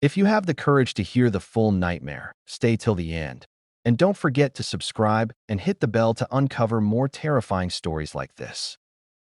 If you have the courage to hear the full nightmare, stay till the end. And don't forget to subscribe and hit the bell to uncover more terrifying stories like this.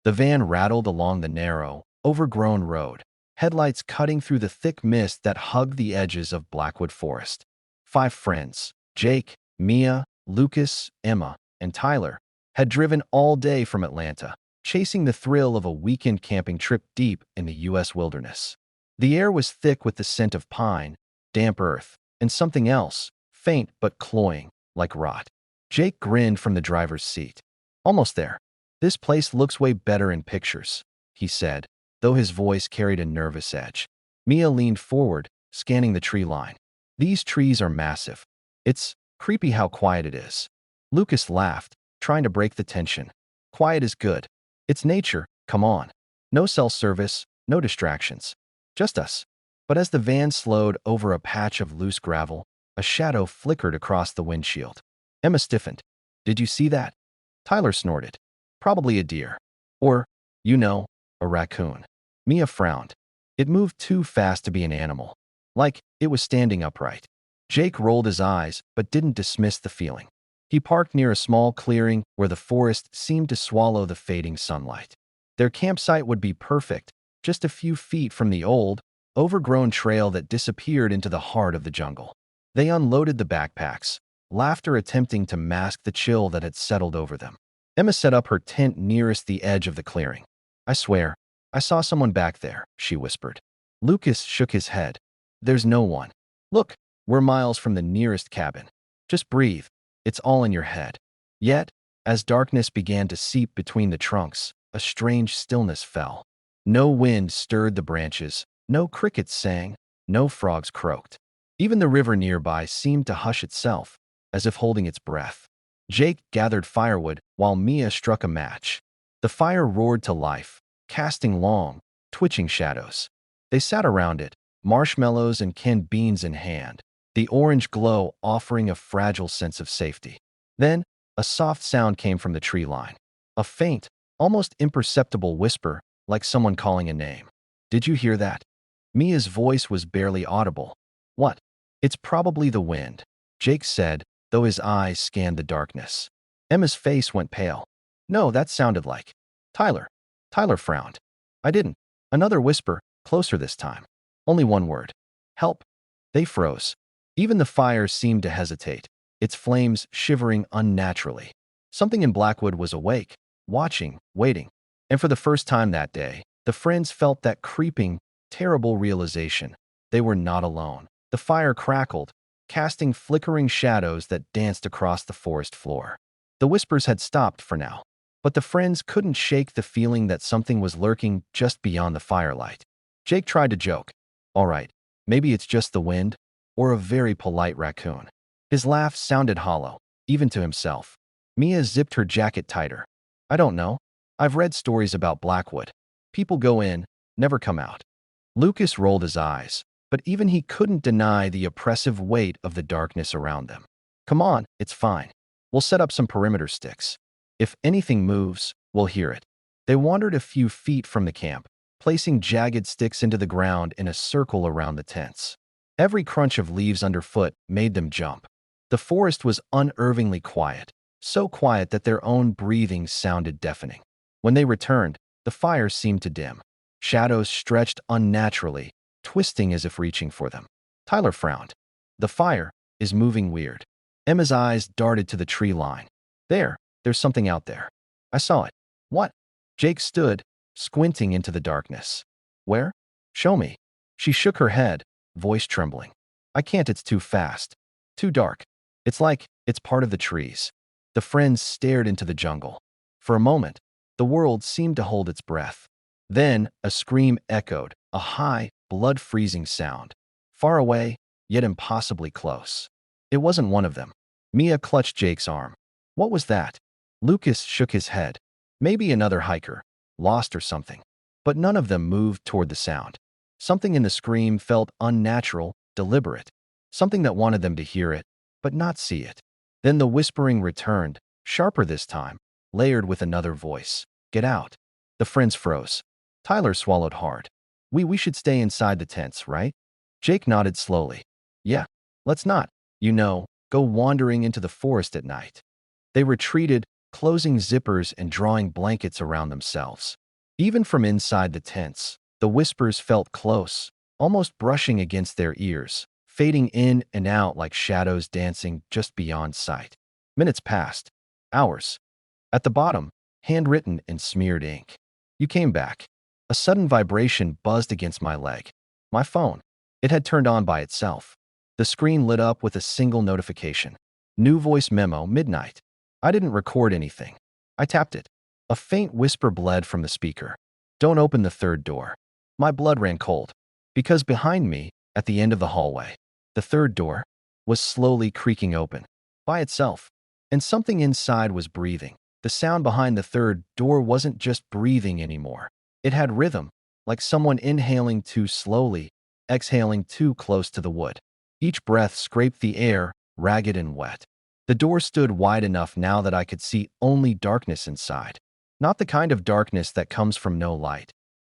The van rattled along the narrow, overgrown road, headlights cutting through the thick mist that hugged the edges of Blackwood Forest. 5 friends, Jake, Mia, Lucas, Emma, and Tyler, had driven all day from Atlanta, chasing the thrill of a weekend camping trip deep in the U.S. wilderness. The air was thick with the scent of pine, damp earth, and something else, faint but cloying, like rot. Jake grinned from the driver's seat. Almost there. This place looks way better in pictures, he said, though his voice carried a nervous edge. Mia leaned forward, scanning the tree line. These trees are massive. It's creepy how quiet it is. Lucas laughed, trying to break the tension. Quiet is good. It's nature, come on. No cell service, no distractions. Just us. But as the van slowed over a patch of loose gravel, a shadow flickered across the windshield. Emma stiffened. Did you see that? Tyler snorted. Probably a deer. Or, a raccoon. Mia frowned. It moved too fast to be an animal. Like it was standing upright. Jake rolled his eyes, but didn't dismiss the feeling. He parked near a small clearing where the forest seemed to swallow the fading sunlight. Their campsite would be perfect, just a few feet from the old, overgrown trail that disappeared into the heart of the jungle. They unloaded the backpacks, laughter attempting to mask the chill that had settled over them. Emma set up her tent nearest the edge of the clearing. I swear, I saw someone back there, she whispered. Lucas shook his head. There's no one. Look, we're miles from the nearest cabin. Just breathe. It's all in your head. Yet, as darkness began to seep between the trunks, a strange stillness fell. No wind stirred the branches, no crickets sang, no frogs croaked. Even the river nearby seemed to hush itself, as if holding its breath. Jake gathered firewood while Mia struck a match. The fire roared to life, casting long, twitching shadows. They sat around it, marshmallows and canned beans in hand, the orange glow offering a fragile sense of safety. Then, a soft sound came from the tree line. A faint, almost imperceptible whisper, like someone calling a name. Did you hear that? Mia's voice was barely audible. What? It's probably the wind, Jake said, though his eyes scanned the darkness. Emma's face went pale. No, that sounded like Tyler. Tyler frowned. I didn't. Another whisper, closer this time. Only one word. Help. They froze. Even the fire seemed to hesitate, its flames shivering unnaturally. Something in Blackwood was awake, watching, waiting. And for the first time that day, the friends felt that creeping, terrible realization. They were not alone. The fire crackled, casting flickering shadows that danced across the forest floor. The whispers had stopped for now, but the friends couldn't shake the feeling that something was lurking just beyond the firelight. Jake tried to joke. All right, maybe it's just the wind, or a very polite raccoon. His laugh sounded hollow, even to himself. Mia zipped her jacket tighter. I don't know. I've read stories about Blackwood. People go in, never come out. Lucas rolled his eyes, but even he couldn't deny the oppressive weight of the darkness around them. Come on, it's fine. We'll set up some perimeter sticks. If anything moves, we'll hear it. They wandered a few feet from the camp, placing jagged sticks into the ground in a circle around the tents. Every crunch of leaves underfoot made them jump. The forest was unnervingly quiet, so quiet that their own breathing sounded deafening. When they returned, the fire seemed to dim. Shadows stretched unnaturally, twisting as if reaching for them. Tyler frowned. The fire is moving weird. Emma's eyes darted to the tree line. There's something out there. I saw it. What? Jake stood, squinting into the darkness. Where? Show me. She shook her head, voice trembling. I can't, it's too fast. Too dark. It's like it's part of the trees. The friends stared into the jungle. For a moment, the world seemed to hold its breath. Then a scream echoed, a high, blood-freezing sound. Far away, yet impossibly close. It wasn't one of them. Mia clutched Jake's arm. What was that? Lucas shook his head. Maybe another hiker, lost or something. But none of them moved toward the sound. Something in the scream felt unnatural, deliberate. Something that wanted them to hear it, but not see it. Then the whispering returned, sharper this time, layered with another voice. Get out. The friends froze. Tyler swallowed hard. We should stay inside the tents, right? Jake nodded slowly. Yeah, let's not, go wandering into the forest at night. They retreated, closing zippers and drawing blankets around themselves. Even from inside the tents, the whispers felt close, almost brushing against their ears, fading in and out like shadows dancing just beyond sight. Minutes passed. Hours. At the bottom, handwritten in smeared ink. You came back. A sudden vibration buzzed against my leg. My phone. It had turned on by itself. The screen lit up with a single notification. New voice memo, midnight. I didn't record anything. I tapped it. A faint whisper bled from the speaker. Don't open the third door. My blood ran cold. Because behind me, at the end of the hallway, the third door was slowly creaking open. By itself. And something inside was breathing. The sound behind the third door wasn't just breathing anymore. It had rhythm, like someone inhaling too slowly, exhaling too close to the wood. Each breath scraped the air, ragged and wet. The door stood wide enough now that I could see only darkness inside. Not the kind of darkness that comes from no light.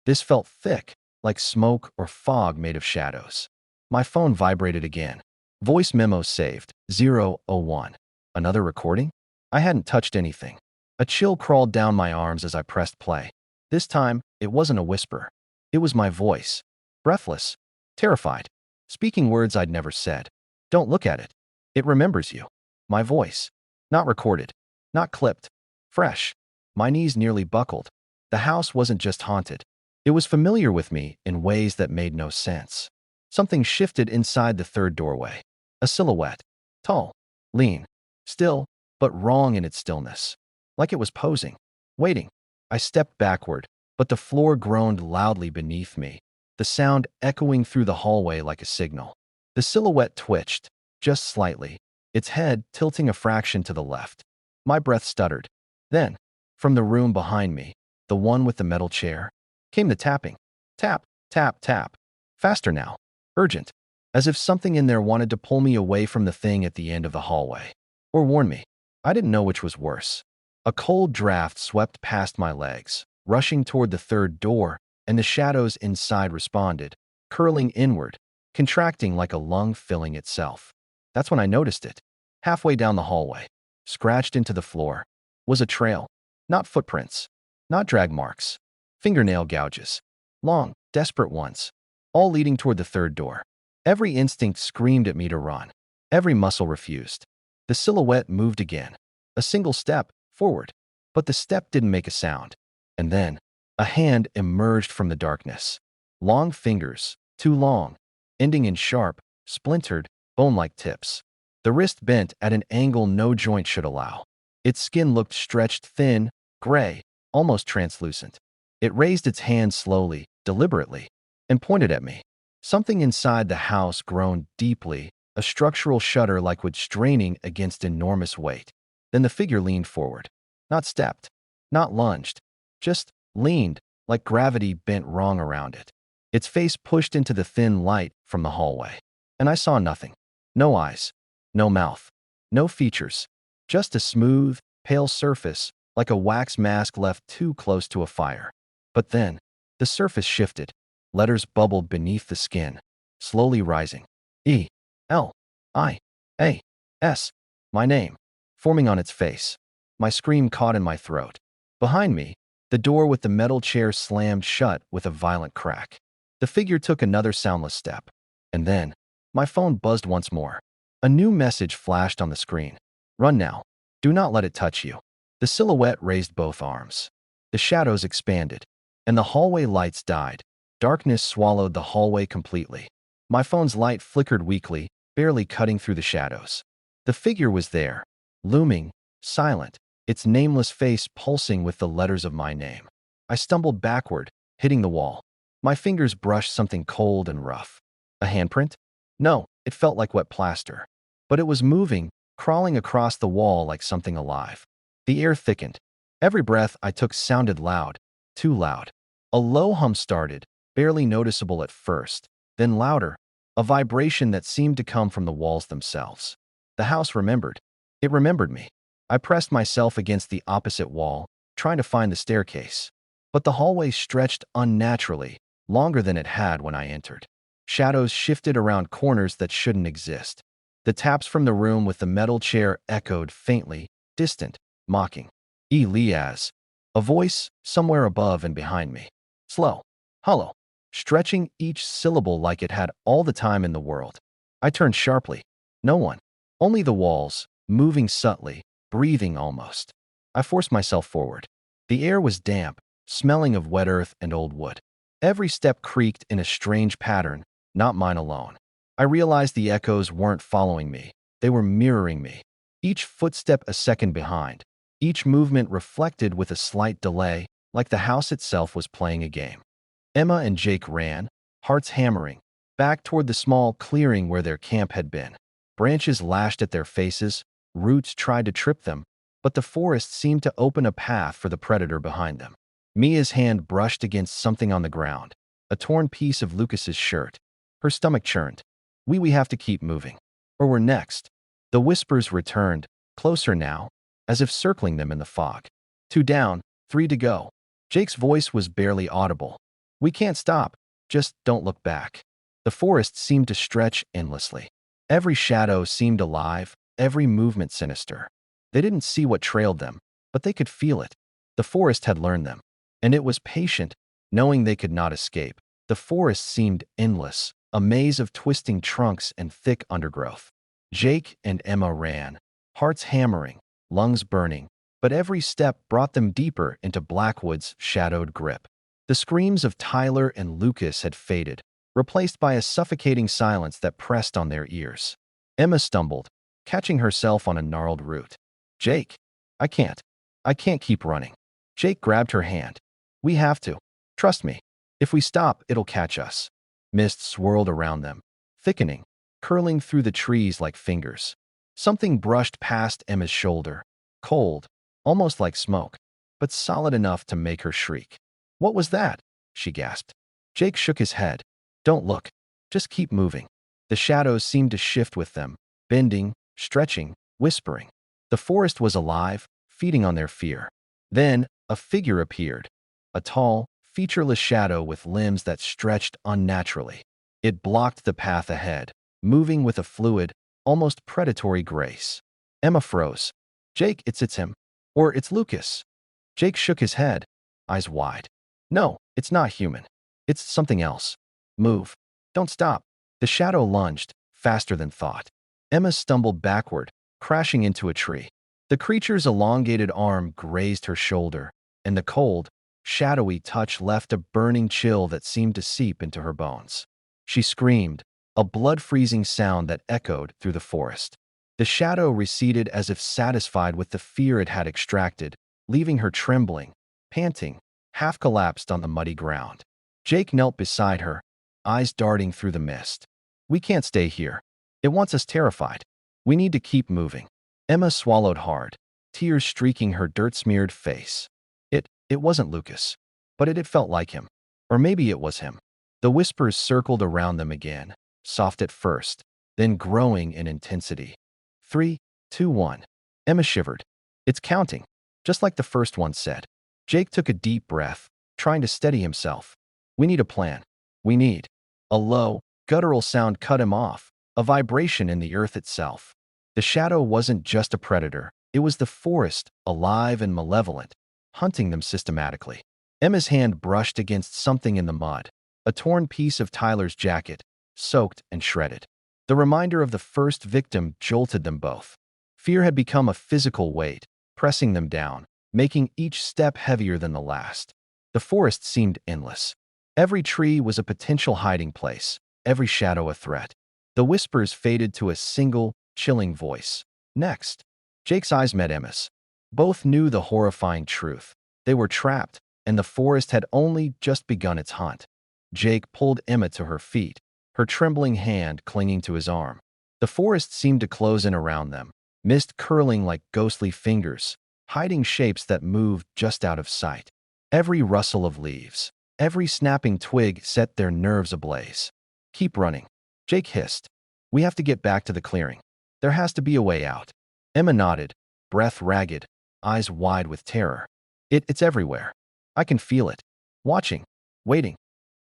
This felt thick, like smoke or fog made of shadows. My phone vibrated again. Voice memo saved, 001. Another recording? I hadn't touched anything. A chill crawled down my arms as I pressed play. This time, it wasn't a whisper. It was my voice. Breathless. Terrified. Speaking words I'd never said. Don't look at it. It remembers you. My voice. Not recorded. Not clipped. Fresh. My knees nearly buckled. The house wasn't just haunted. It was familiar with me in ways that made no sense. Something shifted inside the third doorway. A silhouette. Tall. Lean. Still, but wrong in its stillness. Like it was posing. Waiting. I stepped backward, but the floor groaned loudly beneath me, the sound echoing through the hallway like a signal. The silhouette twitched, just slightly, its head tilting a fraction to the left. My breath stuttered. Then, from the room behind me, the one with the metal chair, came the tapping. Tap, tap, tap. Faster now. Urgent. As if something in there wanted to pull me away from the thing at the end of the hallway. Or warn me. I didn't know which was worse. A cold draft swept past my legs, rushing toward the third door, and the shadows inside responded, curling inward, contracting like a lung filling itself. That's when I noticed it. Halfway down the hallway, scratched into the floor, was a trail. Not footprints. Not drag marks. Fingernail gouges. Long, desperate ones. All leading toward the third door. Every instinct screamed at me to run. Every muscle refused. The silhouette moved again. A single step, forward. But the step didn't make a sound. And then, a hand emerged from the darkness. Long fingers, too long, ending in sharp, splintered, bone-like tips. The wrist bent at an angle no joint should allow. Its skin looked stretched thin, gray, almost translucent. It raised its hand slowly, deliberately, and pointed at me. Something inside the house groaned deeply, a structural shudder like wood straining against enormous weight. Then the figure leaned forward. Not stepped, not lunged, just leaned, like gravity bent wrong around it. Its face pushed into the thin light from the hallway. And I saw nothing. No eyes, no mouth, no features. Just a smooth, pale surface, like a wax mask left too close to a fire. But then, the surface shifted. Letters bubbled beneath the skin, slowly rising. E, L, I, A, S. My name, forming on its face. My scream caught in my throat. Behind me, the door with the metal chair slammed shut with a violent crack. The figure took another soundless step. And then, my phone buzzed once more. A new message flashed on the screen. Run now. Do not let it touch you. The silhouette raised both arms. The shadows expanded, and the hallway lights died. Darkness swallowed the hallway completely. My phone's light flickered weakly, barely cutting through the shadows. The figure was there, looming, silent, its nameless face pulsing with the letters of my name. I stumbled backward, hitting the wall. My fingers brushed something cold and rough. A handprint? No, it felt like wet plaster. But it was moving, crawling across the wall like something alive. The air thickened. Every breath I took sounded loud, too loud. A low hum started, barely noticeable at first, then louder, a vibration that seemed to come from the walls themselves. The house remembered. It remembered me. I pressed myself against the opposite wall, trying to find the staircase. But the hallway stretched unnaturally, longer than it had when I entered. Shadows shifted around corners that shouldn't exist. The taps from the room with the metal chair echoed faintly, distant, mocking. Elias. A voice somewhere above and behind me. Slow, hollow, stretching each syllable like it had all the time in the world. I turned sharply. No one. Only the walls, moving subtly, breathing almost. I forced myself forward. The air was damp, smelling of wet earth and old wood. Every step creaked in a strange pattern, not mine alone. I realized the echoes weren't following me. They were mirroring me. Each footstep a second behind. Each movement reflected with a slight delay, like the house itself was playing a game. Emma and Jake ran, hearts hammering, back toward the small clearing where their camp had been. Branches lashed at their faces, roots tried to trip them, but the forest seemed to open a path for the predator behind them. Mia's hand brushed against something on the ground, a torn piece of Lucas's shirt. Her stomach churned. We have to keep moving, or we're next. The whispers returned, closer now, as if circling them in the fog. 2 down, 3 to go. Jake's voice was barely audible. We can't stop, just don't look back. The forest seemed to stretch endlessly. Every shadow seemed alive, every movement sinister. They didn't see what trailed them, but they could feel it. The forest had learned them, and it was patient, knowing they could not escape. The forest seemed endless, a maze of twisting trunks and thick undergrowth. Jake and Emma ran, hearts hammering, lungs burning, but every step brought them deeper into Blackwood's shadowed grip. The screams of Tyler and Lucas had faded, replaced by a suffocating silence that pressed on their ears. Emma stumbled, catching herself on a gnarled root. Jake, I can't keep running. Jake grabbed her hand. We have to. Trust me. If we stop, it'll catch us. Mist swirled around them, thickening, curling through the trees like fingers. Something brushed past Emma's shoulder, cold, almost like smoke, but solid enough to make her shriek. What was that? She gasped. Jake shook his head. Don't look. Just keep moving. The shadows seemed to shift with them, bending, stretching, whispering. The forest was alive, feeding on their fear. Then, a figure appeared. A tall, featureless shadow with limbs that stretched unnaturally. It blocked the path ahead, moving with a fluid, almost predatory grace. Emma froze. Jake, it's him. Or it's Lucas. Jake shook his head, eyes wide. No, it's not human. It's something else. Move. Don't stop. The shadow lunged, faster than thought. Emma stumbled backward, crashing into a tree. The creature's elongated arm grazed her shoulder, and the cold, shadowy touch left a burning chill that seemed to seep into her bones. She screamed, a blood-freezing sound that echoed through the forest. The shadow receded as if satisfied with the fear it had extracted, leaving her trembling, panting, half collapsed on the muddy ground. Jake knelt beside her, eyes darting through the mist. We can't stay here. It wants us terrified. We need to keep moving. Emma swallowed hard, tears streaking her dirt-smeared face. It wasn't Lucas, but it felt like him. Or maybe it was him. The whispers circled around them again, soft at first, then growing in intensity. 3, 2, 1. Emma shivered. It's counting, just like the first one said. Jake took a deep breath, trying to steady himself. We need a plan. We need. A low, guttural sound cut him off, a vibration in the earth itself. The shadow wasn't just a predator. It was the forest, alive and malevolent, hunting them systematically. Emma's hand brushed against something in the mud, a torn piece of Tyler's jacket, soaked and shredded. The reminder of the first victim jolted them both. Fear had become a physical weight, pressing them down, making each step heavier than the last. The forest seemed endless. Every tree was a potential hiding place, every shadow a threat. The whispers faded to a single, chilling voice. Next. Jake's eyes met Emma's. Both knew the horrifying truth. They were trapped, and the forest had only just begun its hunt. Jake pulled Emma to her feet, her trembling hand clinging to his arm. The forest seemed to close in around them, mist curling like ghostly fingers, hiding shapes that moved just out of sight. Every rustle of leaves, every snapping twig set their nerves ablaze. Keep running. Jake hissed. We have to get back to the clearing. There has to be a way out. Emma nodded, breath ragged, eyes wide with terror. It's everywhere. I can feel it. Watching. Waiting.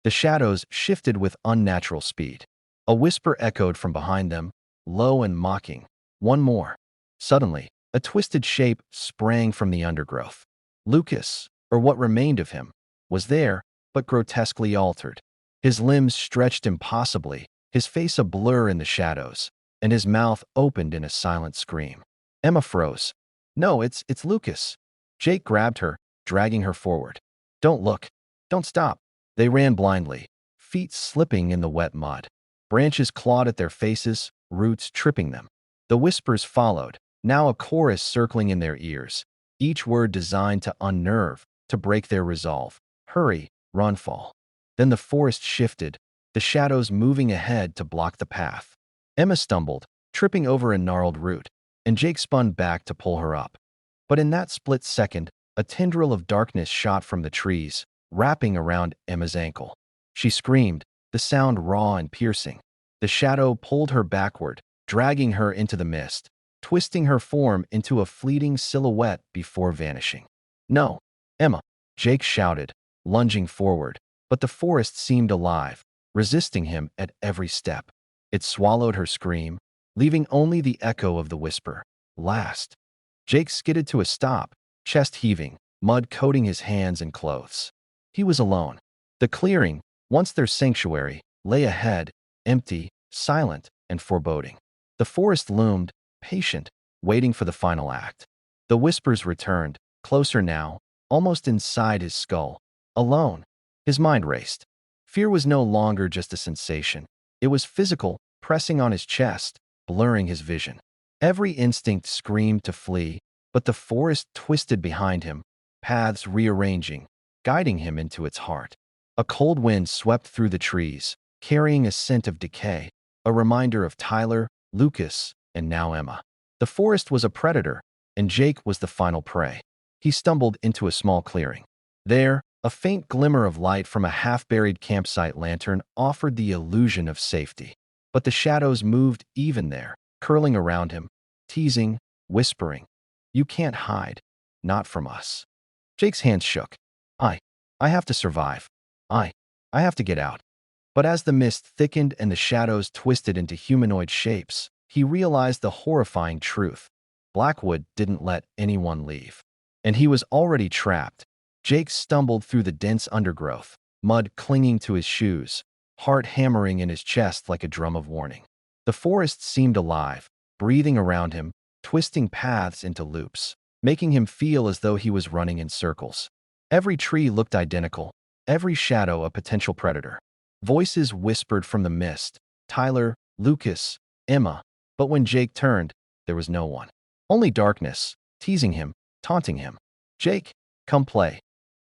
The shadows shifted with unnatural speed. A whisper echoed from behind them, low and mocking. One more. Suddenly, a twisted shape sprang from the undergrowth. Lucas, or what remained of him, was there, but grotesquely altered. His limbs stretched impossibly, his face a blur in the shadows, and his mouth opened in a silent scream. Emma froze. No, it's Lucas. Jake grabbed her, dragging her forward. Don't look. Don't stop. They ran blindly, feet slipping in the wet mud. Branches clawed at their faces, roots tripping them. The whispers followed, now a chorus circling in their ears, each word designed to unnerve, to break their resolve. Hurry, run, fall. Then the forest shifted, the shadows moving ahead to block the path. Emma stumbled, tripping over a gnarled root, and Jake spun back to pull her up. But in that split second, a tendril of darkness shot from the trees, wrapping around Emma's ankle. She screamed, the sound raw and piercing. The shadow pulled her backward, dragging her into the mist, twisting her form into a fleeting silhouette before vanishing. No, Emma, Jake shouted, lunging forward, but the forest seemed alive, resisting him at every step. It swallowed her scream, leaving only the echo of the whisper. Last. Jake skidded to a stop, chest heaving, mud coating his hands and clothes. He was alone. The clearing, once their sanctuary, lay ahead, empty, silent, and foreboding. The forest loomed, patient, waiting for the final act. The whispers returned, closer now, almost inside his skull. Alone. His mind raced. Fear was no longer just a sensation. It was physical, pressing on his chest, blurring his vision. Every instinct screamed to flee, but the forest twisted behind him, paths rearranging, guiding him into its heart. A cold wind swept through the trees, carrying a scent of decay, a reminder of Tyler, Lucas, and now Emma. The forest was a predator, and Jake was the final prey. He stumbled into a small clearing. There, a faint glimmer of light from a half-buried campsite lantern offered the illusion of safety. But the shadows moved even there, curling around him, teasing, whispering, "You can't hide. Not from us." Jake's hands shook. I have to survive. I have to get out." But as the mist thickened and the shadows twisted into humanoid shapes, he realized the horrifying truth. Blackwood didn't let anyone leave. And he was already trapped. Jake stumbled through the dense undergrowth, mud clinging to his shoes, heart hammering in his chest like a drum of warning. The forest seemed alive, breathing around him, twisting paths into loops, making him feel as though he was running in circles. Every tree looked identical, every shadow a potential predator. Voices whispered from the mist, Tyler, Lucas, Emma, but when Jake turned, there was no one. Only darkness, teasing him, taunting him. "Jake, come play."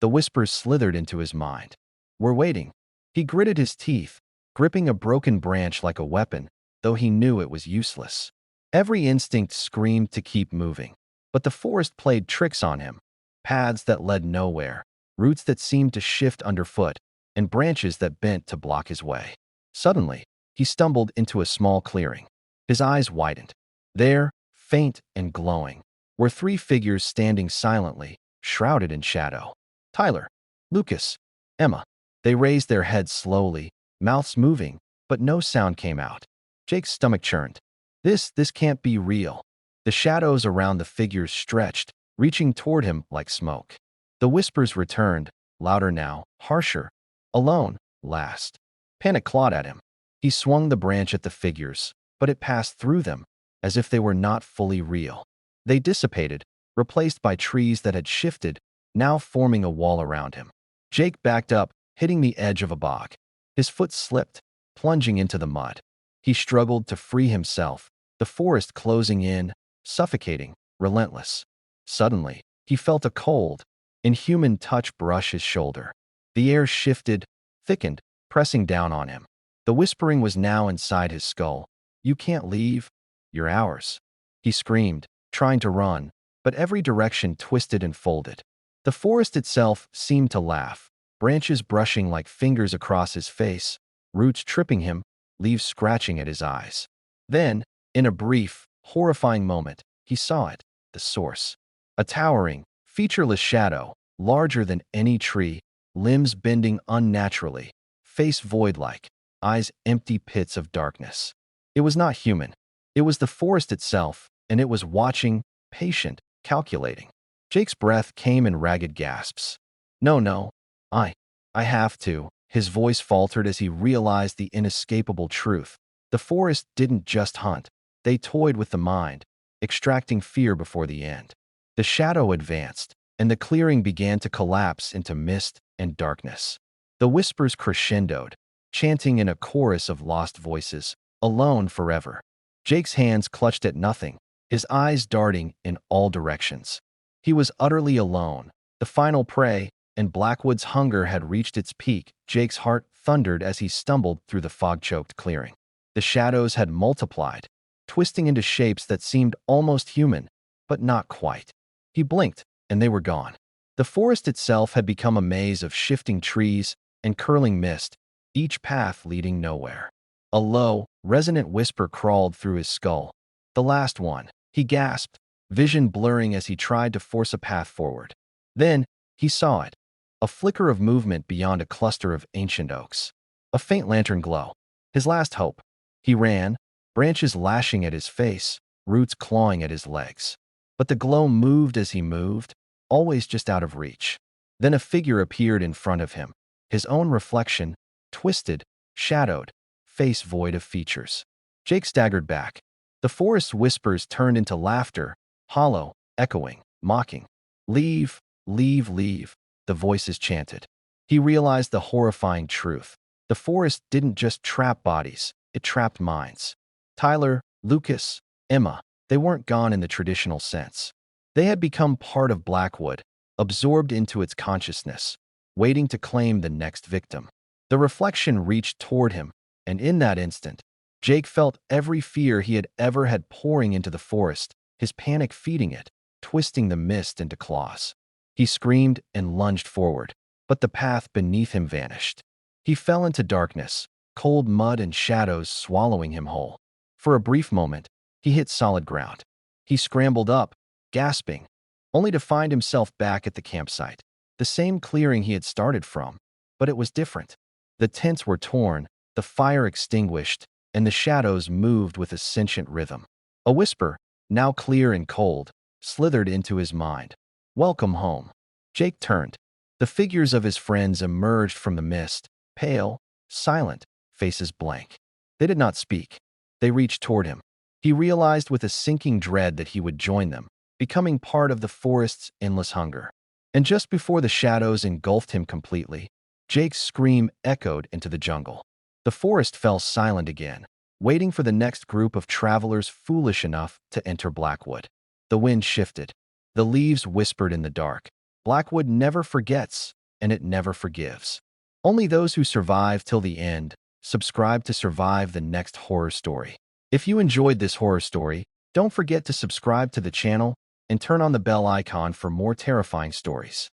The whispers slithered into his mind. "We're waiting." He gritted his teeth, gripping a broken branch like a weapon, though he knew it was useless. Every instinct screamed to keep moving, but the forest played tricks on him. Paths that led nowhere, roots that seemed to shift underfoot, and branches that bent to block his way. Suddenly, he stumbled into a small clearing. His eyes widened. There, faint and glowing, were three figures standing silently, shrouded in shadow. Tyler, Lucas, Emma. They raised their heads slowly, mouths moving, but no sound came out. Jake's stomach churned. This can't be real. The shadows around the figures stretched, reaching toward him like smoke. The whispers returned, louder now, harsher. Alone, last. Panic clawed at him. He swung the branch at the figures, but it passed through them, as if they were not fully real. They dissipated, replaced by trees that had shifted, now forming a wall around him. Jake backed up, hitting the edge of a bog. His foot slipped, plunging into the mud. He struggled to free himself, the forest closing in, suffocating, relentless. Suddenly, he felt a cold, inhuman touch brush his shoulder. The air shifted, thickened, pressing down on him. The whispering was now inside his skull. "You can't leave. You're ours." He screamed, trying to run, but every direction twisted and folded. The forest itself seemed to laugh, branches brushing like fingers across his face, roots tripping him, leaves scratching at his eyes. Then, in a brief, horrifying moment, he saw it, the source. A towering, featureless shadow, larger than any tree, limbs bending unnaturally, face void-like, eyes empty pits of darkness. It was not human. It was the forest itself, and it was watching, patient, calculating. Jake's breath came in ragged gasps. No, no, I have to. His voice faltered as he realized the inescapable truth. The forest didn't just hunt. They toyed with the mind, extracting fear before the end. The shadow advanced, and the clearing began to collapse into mist and darkness. The whispers crescendoed, chanting in a chorus of lost voices, alone forever. Jake's hands clutched at nothing, his eyes darting in all directions. He was utterly alone, the final prey, and Blackwood's hunger had reached its peak. Jake's heart thundered as he stumbled through the fog-choked clearing. The shadows had multiplied, twisting into shapes that seemed almost human, but not quite. He blinked, and they were gone. The forest itself had become a maze of shifting trees and curling mist, each path leading nowhere. A low, resonant whisper crawled through his skull. The last one, he gasped, vision blurring as he tried to force a path forward. Then, he saw it. A flicker of movement beyond a cluster of ancient oaks. A faint lantern glow. His last hope. He ran, branches lashing at his face, roots clawing at his legs. But the glow moved as he moved, always just out of reach. Then a figure appeared in front of him, his own reflection, twisted, shadowed, face void of features. Jake staggered back. The forest's whispers turned into laughter, hollow, echoing, mocking. Leave, leave, leave, the voices chanted. He realized the horrifying truth. The forest didn't just trap bodies, it trapped minds. Tyler, Lucas, Emma, they weren't gone in the traditional sense. They had become part of Blackwood, absorbed into its consciousness, waiting to claim the next victim. The reflection reached toward him, and in that instant, Jake felt every fear he had ever had pouring into the forest, his panic feeding it, twisting the mist into claws. He screamed and lunged forward, but the path beneath him vanished. He fell into darkness, cold mud and shadows swallowing him whole. For a brief moment, he hit solid ground. He scrambled up, gasping, only to find himself back at the campsite. The same clearing he had started from, but it was different. The tents were torn, the fire extinguished, and the shadows moved with a sentient rhythm. A whisper, now clear and cold, slithered into his mind. Welcome home. Jake turned. The figures of his friends emerged from the mist, pale, silent, faces blank. They did not speak. They reached toward him. He realized with a sinking dread that he would join them, becoming part of the forest's endless hunger. And just before the shadows engulfed him completely, Jake's scream echoed into the jungle. The forest fell silent again, waiting for the next group of travelers foolish enough to enter Blackwood. The wind shifted. The leaves whispered in the dark. Blackwood never forgets, and it never forgives. Only those who survive till the end subscribe to survive the next horror story. If you enjoyed this horror story, don't forget to subscribe to the channel and turn on the bell icon for more terrifying stories.